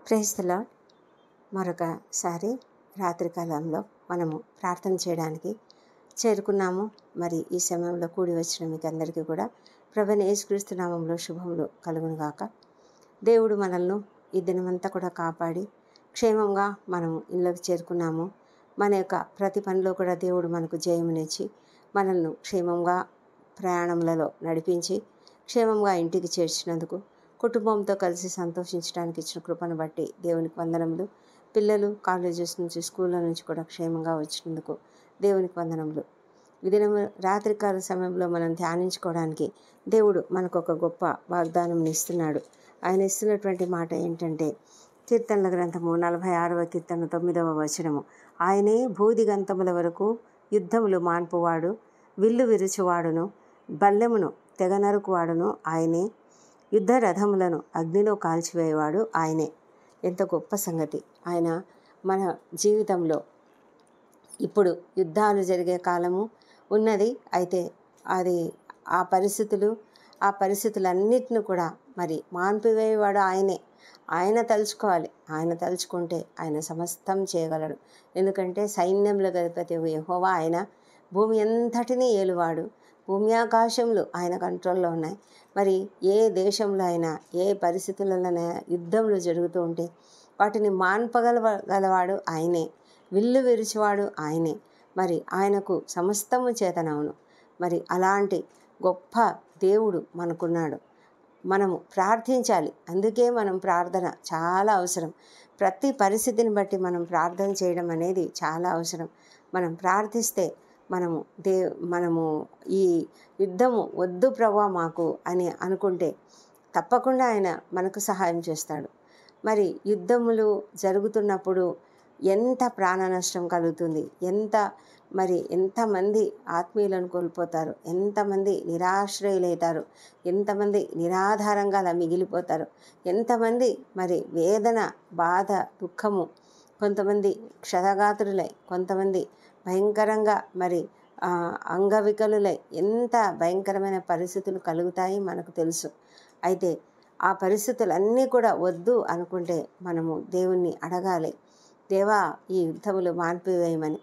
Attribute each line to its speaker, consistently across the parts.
Speaker 1: Praise the lord. మరొకసారి రాత్రికాలంలో మనము ప్రార్థన చేయడానికి చేరుకున్నాము. మరి ఈ సమయంలో కూడి వచ్చిన మీకు అందరికీ కూడా ప్రభువైన యేసుక్రీస్తు నామములో శుభములు కలుగునుగాక. దేవుడు మనల్ని ఈ దినమంతా కూడా కాపాడి క్షేమంగా మనం ఇళ్ళకి చేరుకున్నాము. మన యొక్క ప్రతి పనిలో కూడా దేవుడు మనకు జయమునిచ్చి మనల్ని క్షేమంగా ప్రయాణములలో నడిపించి క్షేమంగా ఇంటికి చేర్చినందుకు, కుటుంబంతో కలిసి సంతోషించడానికి ఇచ్చిన కృపను బట్టి దేవునికి వందనములు. పిల్లలు కాలేజెస్ నుంచి, స్కూళ్ళ నుంచి కూడా క్షేమంగా వచ్చినందుకు దేవునికి వందనములు. ఈ దినం రాత్రికాల సమయంలో మనం ధ్యానించుకోవడానికి దేవుడు మనకు ఒక గొప్ప వాగ్దానం ఇస్తున్నాడు. ఆయన ఇస్తున్నటువంటి మాట ఏంటంటే, కీర్తనల గ్రంథము 46వ కీర్తన 9వ వచనము, ఆయనే భూదిగంతముల వరకు యుద్ధములు మాన్పువాడు, విల్లు విరుచువాడును, బల్లెమును తెగనరుకువాడును ఆయనే, యుద్ధ రథములను అగ్నిలో కాల్చివేయవాడు ఆయనే. ఎంత గొప్ప సంగతి! ఆయన మన జీవితంలో ఇప్పుడు యుద్ధాలు జరిగే కాలము ఉన్నది. అయితే ఆ పరిస్థితులన్నిటిని కూడా మరి మాన్పివేయవాడు ఆయనే. ఆయన తలుచుకోవాలి. ఆయన తలుచుకుంటే ఆయన సమస్తం చేయగలడు. ఎందుకంటే సైన్యముల అధిపతి యెహోవా ఆయన. భూమి అంతటినీ ఏలువాడు. భూమి ఆకాశములు ఆయన కంట్రోల్లో ఉన్నాయి. మరి ఏ దేశంలో అయినా, ఏ పరిస్థితులలోనైనా యుద్ధములు జరుగుతూ ఉంటే వాటిని మాన్పగలవాడు ఆయనే. విల్లు విరిచివాడు ఆయనే. మరి ఆయనకు సమస్తము చేతనవును. మరి అలాంటి గొప్ప దేవుడు మనకున్నాడు. మనము ప్రార్థించాలి. అందుకే మనం ప్రార్థన చాలా అవసరం. ప్రతి పరిస్థితిని బట్టి మనం ప్రార్థన చేయడం అనేది చాలా అవసరం. మనం ప్రార్థిస్తే మనము ఈ యుద్ధము వద్దు ప్రభువా మాకు అని అనుకుంటే తప్పకుండా ఆయన మనకు సహాయం చేస్తాడు. మరి యుద్ధములు జరుగుతున్నప్పుడు ఎంత ప్రాణ నష్టం కలుగుతుంది, ఎంతమంది ఆత్మీయులను కోల్పోతారు, ఎంతమంది నిరాశ్రయులవుతారు, ఎంతమంది నిరాధారంగా అలా మిగిలిపోతారు, ఎంతమంది మరి వేదన, బాధ, దుఃఖము, కొంతమంది క్షతగాత్రులై, కొంతమంది భయంకరంగా మరి అంగవికలులై, ఎంత భయంకరమైన పరిస్థితులు కలుగుతాయి మనకు తెలుసు. అయితే ఆ పరిస్థితులన్నీ కూడా వద్దు అనుకుంటే మనము దేవుణ్ణి అడగాలి, దేవా ఈ యుద్ధములు మాన్పివేయమని.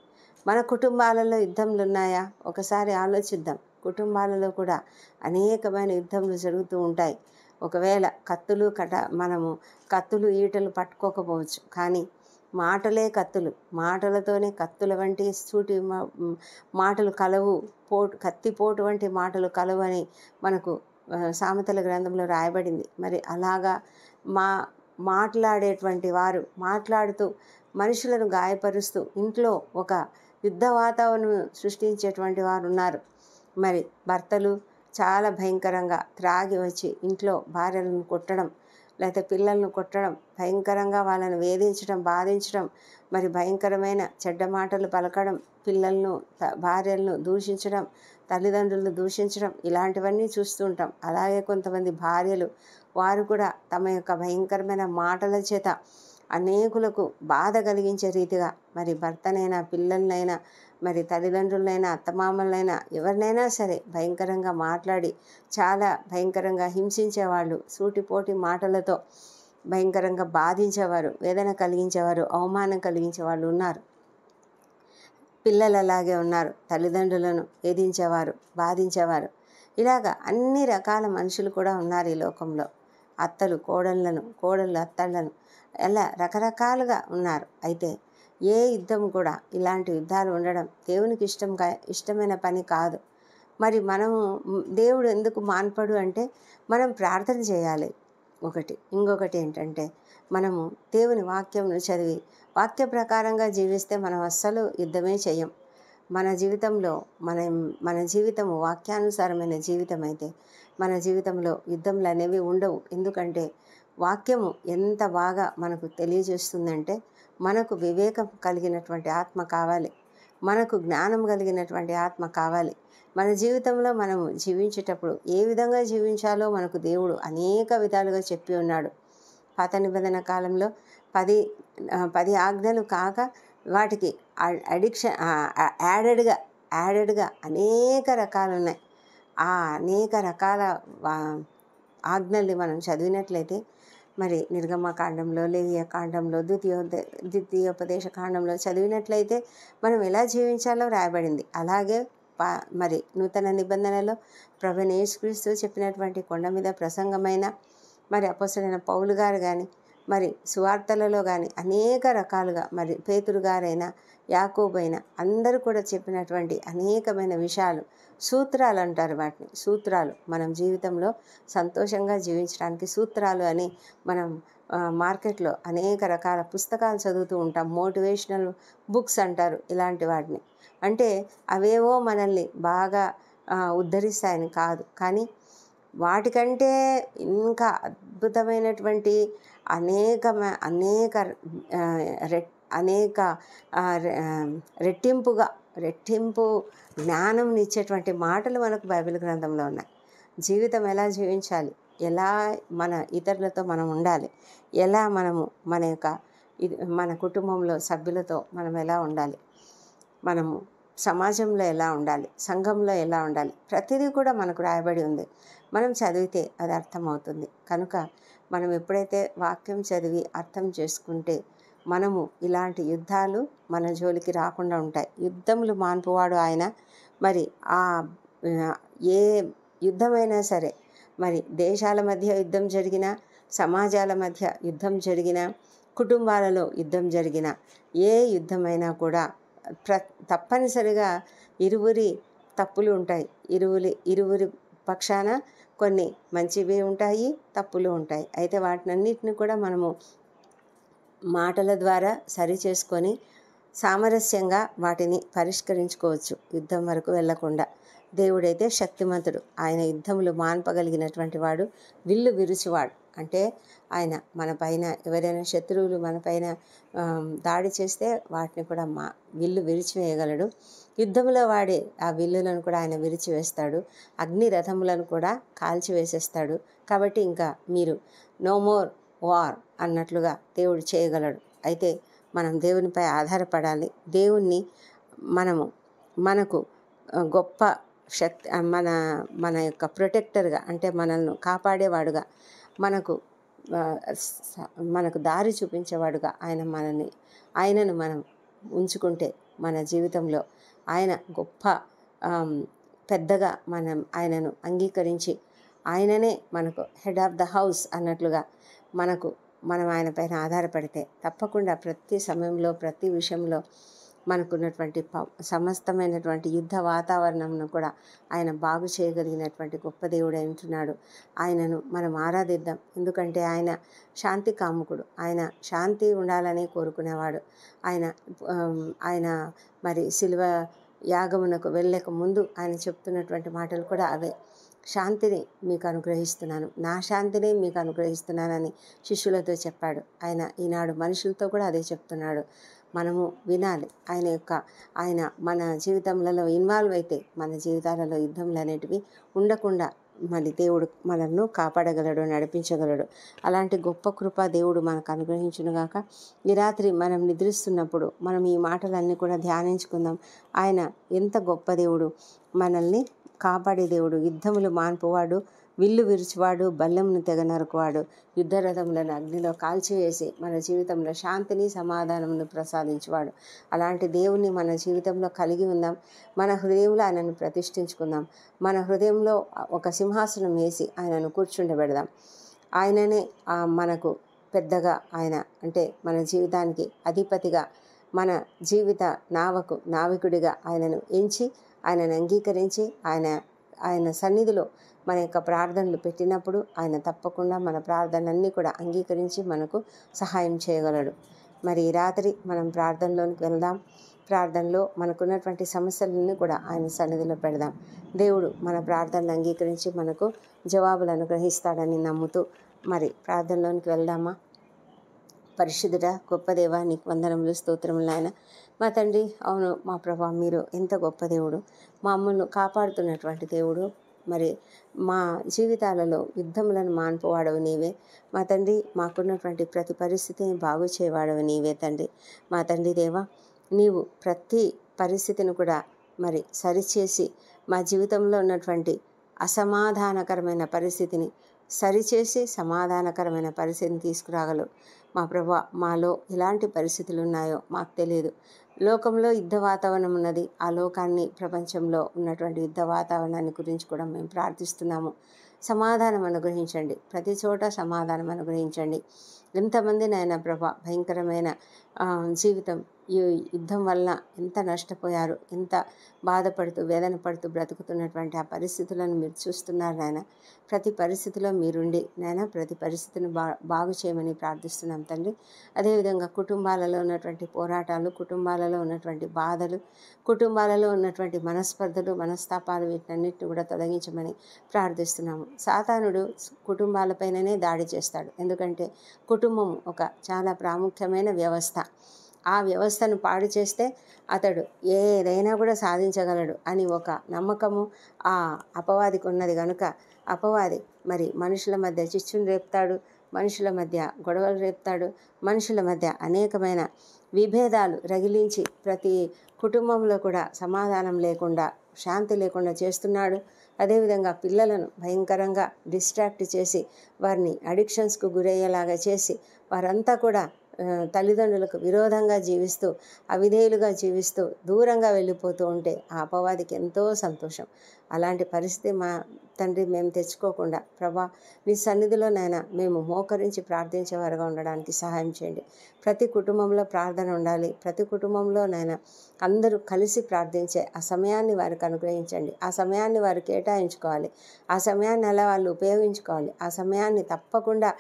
Speaker 1: మన కుటుంబాలలో యుద్ధములు ఉన్నాయా? ఒకసారి ఆలోచిద్దాం. కుటుంబాలలో కూడా అనేకమైన యుద్ధములు జరుగుతూ ఉంటాయి. ఒకవేళ మనము కత్తులు ఈటలు పట్టుకోకపోవచ్చు, కానీ మాటలే కత్తులు, మాటలతోనే కత్తుల వంటి సూటి మాటలు కలవు, కత్తిపోటు వంటి మాటలు కలవు అని మనకు సామెతల గ్రంథంలో రాయబడింది. మరి అలాగా మాట్లాడేటువంటి వారు మాట్లాడుతూ మనుషులను గాయపరుస్తూ ఇంట్లో ఒక యుద్ధ వాతావరణం సృష్టించేటువంటి వారు ఉన్నారు. మరి భర్తలు చాలా భయంకరంగా త్రాగి వచ్చి ఇంట్లో భార్యలను కొట్టడం, లేకపోతే పిల్లలను కొట్టడం, భయంకరంగా వాళ్ళను వేధించడం, బాధించడం, మరి భయంకరమైన చెడ్డ మాటలు పలకడం, పిల్లలను భార్యలను దూషించడం, తల్లిదండ్రులను దూషించడం, ఇలాంటివన్నీ చూస్తూ ఉంటాం. అలాగే కొంతమంది భార్యలు వారు కూడా తమ యొక్క భయంకరమైన మాటల చేత అనేకులకు బాధ కలిగించే రీతిగా మరి భర్తనైనా, పిల్లలనైనా, మరి తల్లిదండ్రులనైనా, అత్తమామలైనా, ఎవరినైనా సరే భయంకరంగా మాట్లాడి చాలా భయంకరంగా హింసించేవాళ్ళు, సూటిపోటి మాటలతో భయంకరంగా బాధించేవారు, వేదన కలిగించేవారు, అవమానం కలిగించేవాళ్ళు ఉన్నారు. పిల్లలు అలాగే ఉన్నారు. తల్లిదండ్రులను వేధించేవారు, బాధించేవారు. ఇలాగా అన్ని రకాల మనుషులు కూడా ఉన్నారు ఈ లోకంలో. అత్తలు కోడళ్ళను, కోడళ్ళు అత్తళ్ళను, అలా రకరకాలుగా ఉన్నారు. అయితే ఏ యుద్ధం కూడా, ఇలాంటి యుద్ధాలు ఉండడం దేవునికి ఇష్టమైన పని కాదు. మరి దేవుడు ఎందుకు మాన్పడు అంటే మనం ప్రార్థన చేయాలి ఒకటి. ఇంకొకటి ఏంటంటే మనము దేవుని వాక్యంను చదివి వాక్య ప్రకారంగా జీవిస్తే మనం అస్సలు యుద్ధమే చేయం. మన జీవితము వాక్యానుసారమైన జీవితం అయితే మన జీవితంలో యుద్ధములు అనేవి ఉండవు. ఎందుకంటే వాక్యము ఎంత బాగా మనకు తెలియజేస్తుందంటే, మనకు వివేకం కలిగినటువంటి ఆత్మ కావాలి, మనకు జ్ఞానం కలిగినటువంటి ఆత్మ కావాలి. మన జీవితంలో మనము జీవించేటప్పుడు ఏ విధంగా జీవించాలో మనకు దేవుడు అనేక విధాలుగా చెప్పి ఉన్నాడు. పాత నిబంధన కాలంలో 10 ఆజ్ఞలు కాక వాటికి యాడెడ్గా అనేక రకాలు ఉన్నాయి. ఆ అనేక రకాల ఆజ్ఞల్ని మనం చదివినట్లయితే మరి నిర్గమకాండంలో, లేవియకాండంలో, ద్వితీయోపదేశ కాండంలో చదివినట్లయితే మనం ఎలా జీవించాలో రాయబడింది. అలాగే మరి నూతన నిబంధనలో ప్రభువైన యేసుక్రీస్తు చెప్పినటువంటి కొండ మీద ప్రసంగమైన, మరి అపోస్తలుడైన పౌలు గారు కానీ, మరి సువార్తలలో కానీ అనేక రకాలుగా, మరి పేతురు గారైనా, యాకోబు అయినా అందరూ కూడా చెప్పినటువంటి అనేకమైన విషయాలు, సూత్రాలు అంటారు వాటిని. సూత్రాలు మనం జీవితంలో సంతోషంగా జీవించడానికి సూత్రాలు అని మనం మార్కెట్లో అనేక రకాల పుస్తకాలు చదువుతూ ఉంటాం. మోటివేషనల్ బుక్స్ అంటారు ఇలాంటి వాటిని. అంటే అవేవో మనల్ని బాగా ఉద్ధరిస్తాయని కాదు, కానీ వాటికంటే ఇంకా అద్భుతమైనటువంటి రెట్టింపు జ్ఞానంనిచ్చేటువంటి మాటలు మనకు బైబిల్ గ్రంథంలో ఉన్నాయి. జీవితం ఎలా జీవించాలి, ఎలా మన ఇతరులతో మనం ఉండాలి, ఎలా మనము మన కుటుంబంలో సభ్యులతో మనం ఎలా ఉండాలి, మనము సమాజంలో ఎలా ఉండాలి, సంఘంలో ఎలా ఉండాలి, ప్రతిదీ కూడా మనకు రాయబడి ఉంది. మనం చదివితే అది అర్థమవుతుంది. కనుక మనం ఎప్పుడైతే వాక్యం చదివి అర్థం చేసుకుంటే మనము ఇలాంటి యుద్ధాలు మన జోలికి రాకుండా ఉంటాయి. యుద్ధములు మాన్పువాడు ఆయన. మరి ఏ యుద్ధమైనా సరే, మరి దేశాల మధ్య యుద్ధం జరిగినా, సమాజాల మధ్య యుద్ధం జరిగినా, కుటుంబాలలో యుద్ధం జరిగినా, ఏ యుద్ధమైనా కూడా తప్పనిసరిగా ఇరువురి తప్పులు ఉంటాయి. ఇరువురి పక్షాన కొన్ని మంచివి ఉంటాయి, తప్పులు ఉంటాయి. అయితే వాటినన్నిటిని కూడా మనము మాటల ద్వారా సరి చేసుకొని సామరస్యంగా వాటిని పరిష్కరించుకోవచ్చు, యుద్ధం వరకు వెళ్లకుండా. దేవుడైతే శక్తిమంతుడు. ఆయన యుద్ధములు మాన్పగలిగినటువంటి వాడు, విల్లు విరుచువాడు. అంటే ఆయన మన పైన ఎవరైనా శత్రువులు మన పైన దాడి చేస్తే వాటిని కూడా విల్లు విరిచివేయగలడు. యుద్ధంలో వాడే ఆ విల్లులను కూడా ఆయన విరిచివేస్తాడు. అగ్ని రథములను కూడా కాల్చివేసేస్తాడు. కాబట్టి ఇంకా మీరు నో మోర్ వార్ అన్నట్లుగా దేవుడు చేయగలడు. అయితే మనం దేవునిపై ఆధారపడాలి. దేవుణ్ణి మనకు గొప్ప శక్తి, మన యొక్క ప్రొటెక్టర్గా, అంటే మనల్ని కాపాడేవాడుగా, మనకు దారి చూపించేవాడుగా ఆయనను మనం ఉంచుకుంటే మన జీవితంలో ఆయన గొప్ప పెద్దగా మనం ఆయనను అంగీకరించి ఆయననే మనకు హెడ్ ఆఫ్ ద హౌస్ అన్నట్లుగా మనం ఆయన పైన ఆధారపడితే తప్పకుండా ప్రతి సమయంలో, ప్రతి విషయంలో మనకున్నటువంటి సమస్తమైనటువంటి యుద్ధ వాతావరణంను కూడా ఆయన బాగు చేయగలిగినటువంటి గొప్ప దేవుడు ఉంటున్నాడు. ఆయనను మనం ఆరాధిద్దాం. ఎందుకంటే ఆయన శాంతి కాముకుడు. ఆయన శాంతి ఉండాలని కోరుకునేవాడు. ఆయన మరి శిలువ యాగమునకు వెళ్ళక ముందు ఆయన చెప్తున్నటువంటి మాటలు కూడా అవే. శాంతిని మీకు అనుగ్రహిస్తున్నాను, నా శాంతిని మీకు అనుగ్రహిస్తున్నానని శిష్యులతో చెప్పాడు. ఆయన ఈనాడు మనుషులతో కూడా అదే చెప్తున్నాడు. మనము వినాలి. ఆయన మన జీవితంలో ఇన్వాల్వ్ అయితే మన జీవితాలలో యుద్ధములు అనేటివి ఉండకుండా మరి దేవుడు మనల్ని కాపాడగలడు, నడిపించగలడు. అలాంటి గొప్ప కృప దేవుడు మనకు అనుగ్రహించునుగాక. ఈ రాత్రి మనం నిద్రిస్తున్నప్పుడు మనం ఈ మాటలన్నీ కూడా ధ్యానించుకుందాం. ఆయన ఎంత గొప్ప దేవుడు, మనల్ని కాపాడే దేవుడు, యుద్ధములు మాన్పువాడు, విల్లు విరుచువాడు, బల్లెమును తెగ నరుకువాడు, యుద్ధరథములను అగ్నిలో కాల్చివేసి మన జీవితంలో శాంతిని, సమాధానమును ప్రసాదించువాడు. అలాంటి దేవుణ్ణి మన జీవితంలో కలిగి ఉందాం. మన హృదయంలో ఆయనను ప్రతిష్ఠించుకుందాం. మన హృదయంలో ఒక సింహాసనం వేసి ఆయనను కూర్చుండబెడదాం. ఆయననే మనకు పెద్దగా, ఆయన అంటే మన జీవితానికి అధిపతిగా, మన జీవిత నావికుడిగా ఆయనను ఎంచి, ఆయనను అంగీకరించి ఆయన సన్నిధిలో మన యొక్క ప్రార్థనలు పెట్టినప్పుడు ఆయన తప్పకుండా మన ప్రార్థనలన్నీ కూడా అంగీకరించి మనకు సహాయం చేయగలడు. మరి ఈ రాత్రి మనం ప్రార్థనలోనికి వెళ్దాం. ప్రార్థనలో మనకున్నటువంటి సమస్యలన్నీ కూడా ఆయన సన్నిధిలో పెడదాం. దేవుడు మన ప్రార్థనలు అంగీకరించి మనకు జవాబులు అనుగ్రహిస్తాడని నమ్ముతూ మరి ప్రార్థనలోనికి వెళ్దామా? పరిశుద్ధుడా, గొప్ప దేవా, నీకు వందనములు, స్తోత్రములు నాయన. మా తండ్రి, అవును మా ప్రభా, మీరు ఎంత గొప్ప దేవుడు, మమ్మల్ని కాపాడుతున్నటువంటి దేవుడు. మరి మా జీవితాలలో యుద్ధములను మాన్పువాడవు నీవే మా తండ్రి. మాకున్నటువంటి ప్రతి పరిస్థితిని బాగు చేయవాడవు నీవే తండ్రి. మా తండ్రి దేవా, నీవు ప్రతి పరిస్థితిని కూడా మరి సరిచేసి మా జీవితంలో ఉన్నటువంటి అసమాధానకరమైన పరిస్థితిని సరిచేసి సమాధానకరమైన పరిస్థితిని తీసుకురాగలవు. మా ప్రభా, మాలో ఎలాంటి పరిస్థితులు ఉన్నాయో మాకు తెలియదు. లోకంలో యుద్ధ వాతావరణం ఉన్నది. ఆ లోకాన్ని, ప్రపంచంలో ఉన్నటువంటి యుద్ధ వాతావరణాన్ని గురించి కూడా మేము ప్రార్థిస్తున్నాము. సమాధానం అనుగ్రహించండి. ప్రతి చోట సమాధానం అనుగ్రహించండి. ఎంతమంది నాయన ప్రభా భయంకరమైన జీవితం ఈ యుద్ధం వలన ఎంత నష్టపోయారు, ఎంత బాధపడుతూ వేదన పడుతూ బ్రతుకుతున్నటువంటి ఆ పరిస్థితులను మీరు చూస్తున్నారు నాయన. ప్రతి పరిస్థితిలో మీరుండి నాయన ప్రతి పరిస్థితిని బాగు చేయమని ప్రార్థిస్తున్నాం తండ్రి. అదేవిధంగా కుటుంబాలలో ఉన్నటువంటి పోరాటాలు, కుటుంబాలలో ఉన్నటువంటి బాధలు, కుటుంబాలలో ఉన్నటువంటి మనస్పర్ధలు, మనస్తాపాలు వీటన్నిటిని కూడా తొలగించమని ప్రార్థిస్తున్నాము. సాతానుడు కుటుంబాలపైననే దాడి చేస్తాడు. ఎందుకంటే కుటుంబం ఒక చాలా ప్రాముఖ్యమైన వ్యవస్థ. ఆ వ్యవస్థను పాడు చేస్తే అతడు ఏదైనా కూడా సాధించగలడు అని ఒక నమ్మకము ఆ అపవాదికి ఉన్నది కనుక అపవాది మరి మనుషుల మధ్య చిచ్చును రేపుతాడు, మనుషుల మధ్య గొడవలు రేపుతాడు, మనుషుల మధ్య అనేకమైన విభేదాలు రగిలించి ప్రతి కుటుంబంలో కూడా సమాధానం లేకుండా, శాంతి లేకుండా చేస్తున్నాడు. అదేవిధంగా పిల్లలను భయంకరంగా డిస్ట్రాక్ట్ చేసి వారిని అడిక్షన్స్కు గురయ్యేలాగా చేసి వారంతా కూడా తల్లిదండ్రులకు విరోధంగా జీవిస్తూ, అవిధేయులుగా జీవిస్తూ దూరంగా వెళ్ళిపోతూ ఉంటే ఆ అపవాదికి ఎంతో సంతోషం. అలాంటి పరిస్థితి మా తండ్రి మేము తెచ్చుకోకుండా ప్రభా నీ సన్నిధిలో నాయన మేము మోకరించి ప్రార్థించేవారుగా ఉండడానికి సహాయం చేయండి. ప్రతి కుటుంబంలో ప్రార్థన ఉండాలి. ప్రతి కుటుంబంలో నాయన అందరూ కలిసి ప్రార్థించే ఆ సమయాన్ని వారికి అనుగ్రహించండి. ఆ సమయాన్ని వారు కేటాయించుకోవాలి. ఆ సమయాన్ని అలా వాళ్ళు ఉపయోగించుకోవాలి. ఆ సమయాన్ని తప్పకుండా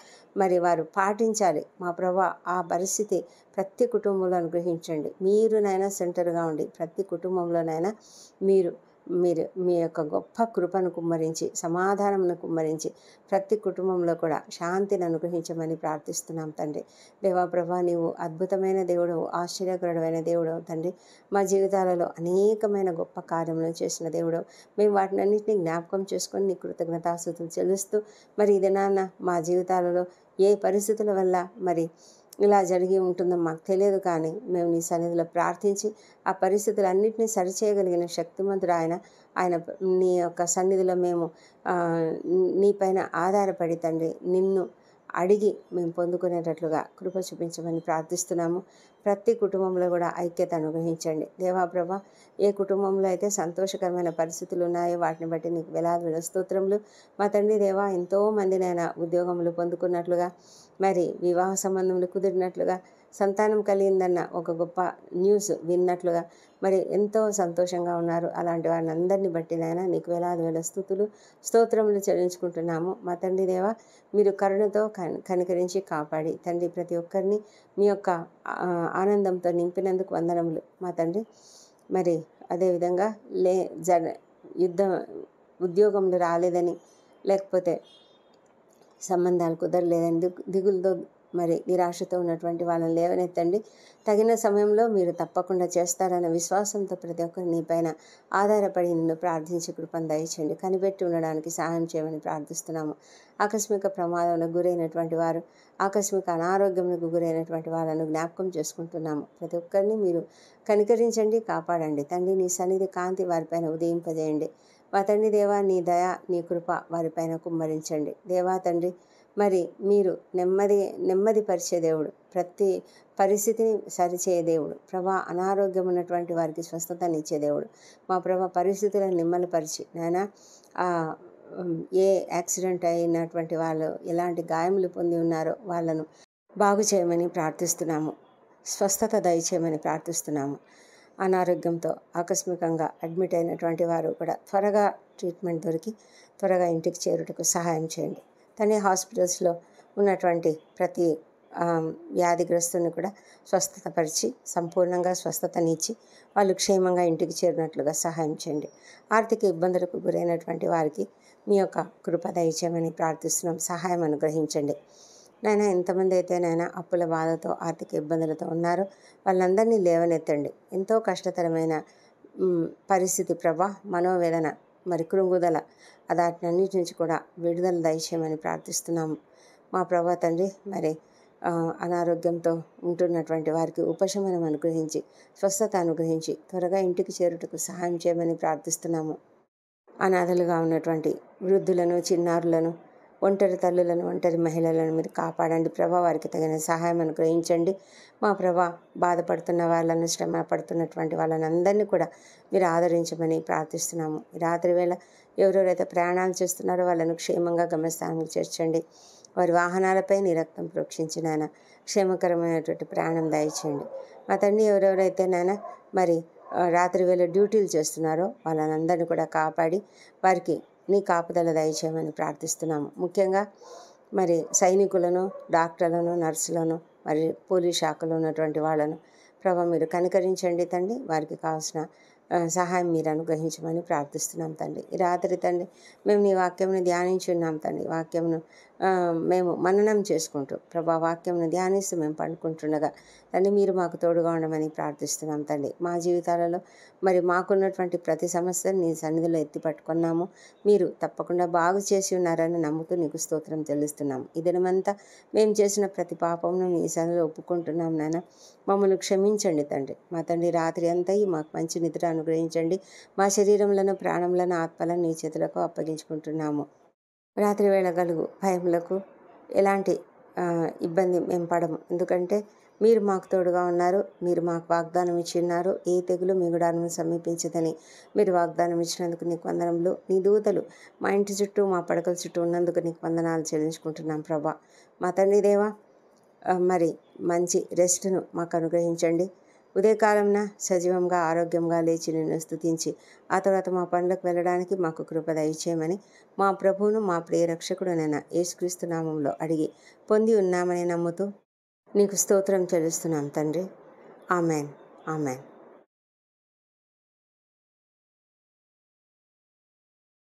Speaker 1: మరి వారు పాటించాలి. మా ప్రభా ఆ పరిస్థితి ప్రతి కుటుంబంలో అనుగ్రహించండి. మీరు నాయన సెంటర్గా ఉండి ప్రతి కుటుంబంలోనైనా మీరు మీ యొక్క గొప్ప కృపను కుమ్మరించి, సమాధానమును కుమ్మరించి ప్రతి కుటుంబంలో కూడా శాంతిని అనుగ్రహించమని ప్రార్థిస్తున్నాం తండ్రి. దేవా ప్రభా, నీవు అద్భుతమైన దేవుడు, ఆశ్చర్యకరుడైన దేవుడు తండ్రి. మా జీవితాలలో అనేకమైన గొప్ప కార్యములను చేసిన దేవుడు. మేము వాటినన్నింటినీ జ్ఞాపకం చేసుకొని నీ కృతజ్ఞతాస్తుతులు చెల్లిస్తూ మరి ఇది నాన్న మా జీవితాలలో ఏ పరిస్థితుల వల్ల మరి ఇలా జరిగి ఉంటుందో మాకు తెలియదు, కానీ మేము నీ సన్నిధిలో ప్రార్థించి ఆ పరిస్థితులన్నింటినీ సరిచేయగలిగిన శక్తిమంతుడు ఆయన నీ యొక్క సన్నిధిలో మేము నీపైన ఆధారపడి తండ్రి నిన్ను అడిగి మేము పొందుకునేటట్లుగా కృప చూపించమని ప్రార్థిస్తున్నాము. ప్రతి కుటుంబంలో కూడా ఐక్యత అనుగ్రహించండి. దేవాప్రభ, ఏ కుటుంబంలో అయితే సంతోషకరమైన పరిస్థితులు ఉన్నాయో వాటిని బట్టి నీకు వేలాది స్తోత్రములు. మా తండ్రి దేవా, ఎంతోమందినైనా ఉద్యోగములు పొందుకున్నట్లుగా, మరి వివాహ సంబంధములు కుదిరినట్లుగా, సంతానం కలిగిందన్న ఒక గొప్ప న్యూస్ విన్నట్లుగా మరి ఎంతో సంతోషంగా ఉన్నారు. అలాంటి వారిని అందరినీ బట్టి నాయన నీకు వేలాది స్తోత్రములు చెల్లించుకుంటున్నాము. మా తండ్రి దేవ, మీరు కరుణతో కనికరించి కాపాడి తండ్రి ప్రతి ఒక్కరిని మీ యొక్క ఆనందంతో నింపినందుకు వందనములు మా తండ్రి. మరి అదేవిధంగా ఉద్యోగంలో రాలేదని, లేకపోతే సంబంధాలు కుదరలేదని దిగులుతో మరి నిరాశతో ఉన్నటువంటి వాళ్ళని లేవనెత్తండి. తగిన సమయంలో మీరు తప్పకుండా చేస్తారన్న విశ్వాసంతో ప్రతి ఒక్కరు నీ పైన ఆధారపడి నిన్ను ప్రార్థించి కృపను దయచేయండి. కనిపెట్టి ఉండడానికి సహాయం చేయమని ప్రార్థిస్తున్నాము. ఆకస్మిక ప్రమాదంలో గురైనటువంటి వారు, ఆకస్మిక అనారోగ్యంకు గురైనటువంటి వాళ్ళను జ్ఞాపకం చేసుకుంటున్నాము. ప్రతి ఒక్కరిని మీరు కనికరించండి, కాపాడండి. తండ్రి నీ సన్నిధి కాంతి వారిపైన ఉదయింపజేయండి. మా తండ్రి దేవా, నీ దయ నీ కృప వారిపైన కుమ్మరించండి. దేవా తండ్రి, మరి మీరు నెమ్మదిపరిచే దేవుడు, ప్రతి పరిస్థితిని సరిచేయ దేవుడు. ప్రభా, అనారోగ్యం ఉన్నటువంటి వారికి స్వస్థతనిచ్చే దేవుడు. మా ప్రభా, పరిస్థితులను నిమ్మలపరిచి నాయన ఏ యాక్సిడెంట్ అయినటువంటి వాళ్ళు ఎలాంటి గాయములు పొంది ఉన్నారో వాళ్ళను బాగు చేయమని ప్రార్థిస్తున్నాము. స్వస్థత దయచేయమని ప్రార్థిస్తున్నాము. అనారోగ్యంతో ఆకస్మికంగా అడ్మిట్ అయినటువంటి వారు కూడా త్వరగా ట్రీట్మెంట్ దొరికి త్వరగా ఇంటికి చేరుటకు సహాయం చేయండి. తనే హాస్పిటల్స్లో ఉన్నటువంటి ప్రతి వ్యాధిగ్రస్తుని కూడా స్వస్థతపరిచి సంపూర్ణంగా స్వస్థతనిచ్చి వాళ్ళు క్షేమంగా ఇంటికి చేరినట్లుగా సహాయం చేయండి. ఆర్థిక ఇబ్బందులకు గురైనటువంటి వారికి మీ యొక్క కృప దయచేయమని ప్రార్థిస్తున్నాం. సహాయం అనుగ్రహించండి. నాయన, ఎంతమంది అయితే నాయన అప్పుల బాధతో ఆర్థిక ఇబ్బందులతో ఉన్నారో వాళ్ళందరినీ లేవనెత్తండి. ఎంతో కష్టతరమైన పరిస్థితి ప్రభా, మనోవేదన, మరి కృంగుదల, వాటన్నిటి నుంచి కూడా విడుదల దయచేయమని ప్రార్థిస్తున్నాము. మా ప్రభా తండ్రి, మరి అనారోగ్యంతో ఉంటున్నటువంటి వారికి ఉపశమనం అనుగ్రహించి స్వస్థత అనుగ్రహించి త్వరగా ఇంటికి చేరుటకు సహాయం చేయమని ప్రార్థిస్తున్నాము. అనాథలుగా ఉన్నటువంటి వృద్ధులను, చిన్నారులను, ఒంటరి తల్లులను, ఒంటరి మహిళలను మీరు కాపాడండి ప్రభా. వారికి తగిన సహాయం అనుగ్రహించండి మా ప్రభా. బాధపడుతున్న వాళ్ళను, శ్రమ పడుతున్నటువంటి వాళ్ళని అందరినీ కూడా మీరు ఆదరించమని ప్రార్థిస్తున్నాము. ఈ రాత్రి వేళ ఎవరెవరైతే ప్రయాణాలు చేస్తున్నారో వాళ్ళను క్షేమంగా గమ్యస్థానానికి చేర్చండి. వారి వాహనాలపై నీ రక్తం ప్రోక్షించి నాయన క్షేమకరమైనటువంటి ప్రయాణం దయచేయండి. మా తండ్రి ఎవరెవరైతే నాయన మరి రాత్రి వేళ డ్యూటీలు చేస్తున్నారో వాళ్ళనందరినీ కూడా కాపాడి వారికి నీ కాపుదల దయచేయమని ప్రార్థిస్తున్నాము. ముఖ్యంగా మరి సైనికులను, డాక్టర్లను, నర్సులను, మరి పోలీస్ శాఖలో ఉన్నటువంటి వాళ్ళను ప్రభా మీరు కనికరించండి తండ్రి. వారికి కావాల్సిన సహాయం మీరు అనుగ్రహించమని ప్రార్థిస్తున్నాం తండ్రి. ఈ రాత్రి తండ్రి మేము నీ వాక్యంను ధ్యానించి ఉన్నాం తండ్రి. వాక్యంను మేము మననం చేసుకుంటూ ప్రభా వాక్యంను ధ్యానిస్తూ మేము పండుకుంటుండగా తండ్రి మీరు మాకు తోడుగా ఉండమని ప్రార్థిస్తున్నాం తండ్రి. మా జీవితాలలో మరి మాకున్నటువంటి ప్రతి సమస్యను నీ సన్నిధిలో ఎత్తి పట్టుకున్నాము. మీరు తప్పకుండా బాగు చేసి ఉన్నారని నమ్ముతూ నీకు స్తోత్రం చెల్లిస్తున్నాము. ఈ దినమంతా మేము చేసిన ప్రతి పాపమును నీ సన్నిధిలో ఒప్పుకుంటున్నాం నాయన. మమ్మల్ని క్షమించండి తండ్రి. మా తండ్రి రాత్రి అంతా మాకు మంచి నిద్ర అనుగ్రహించండి. మా శరీరములను, ప్రాణములను, ఆత్మలను నీ చేతులకు అప్పగించుకుంటున్నాము. రాత్రి వేళ కలుగు భయములకు ఎలాంటి ఇబ్బంది మేము పడము. ఎందుకంటే మీరు మాకు తోడుగా ఉన్నారు. మీరు మాకు వాగ్దానం ఇచ్చి ఉన్నారు. ఏ తెగులు మీ గుడారమును సమీపించదని మీరు వాగ్దానం ఇచ్చినందుకు నీకు వందనములు. నీ దూతలు మా ఇంటి చుట్టూ, మా పడకల చుట్టూ ఉన్నందుకు నీకు వందనాలు చెల్లించుకుంటున్నాం ప్రభా. మా తండ్రి దేవా మరి మంచి రెస్ట్ను మాకు అనుగ్రహించండి. ఉదయకాలంన సజీవంగా, ఆరోగ్యంగా లేచి నిన్ను స్తుతించి ఆ తర్వాత మా పనులకు వెళ్ళడానికి మాకు కృప దయచేయమని మా ప్రభువును, మా ప్రియ రక్షకుడునైన యేసుక్రీస్తు నామంలో అడిగి పొంది ఉన్నామని నమ్ముతూ నీకు స్తోత్రం చెల్లిస్తున్నాం తండ్రి. Amen, amen.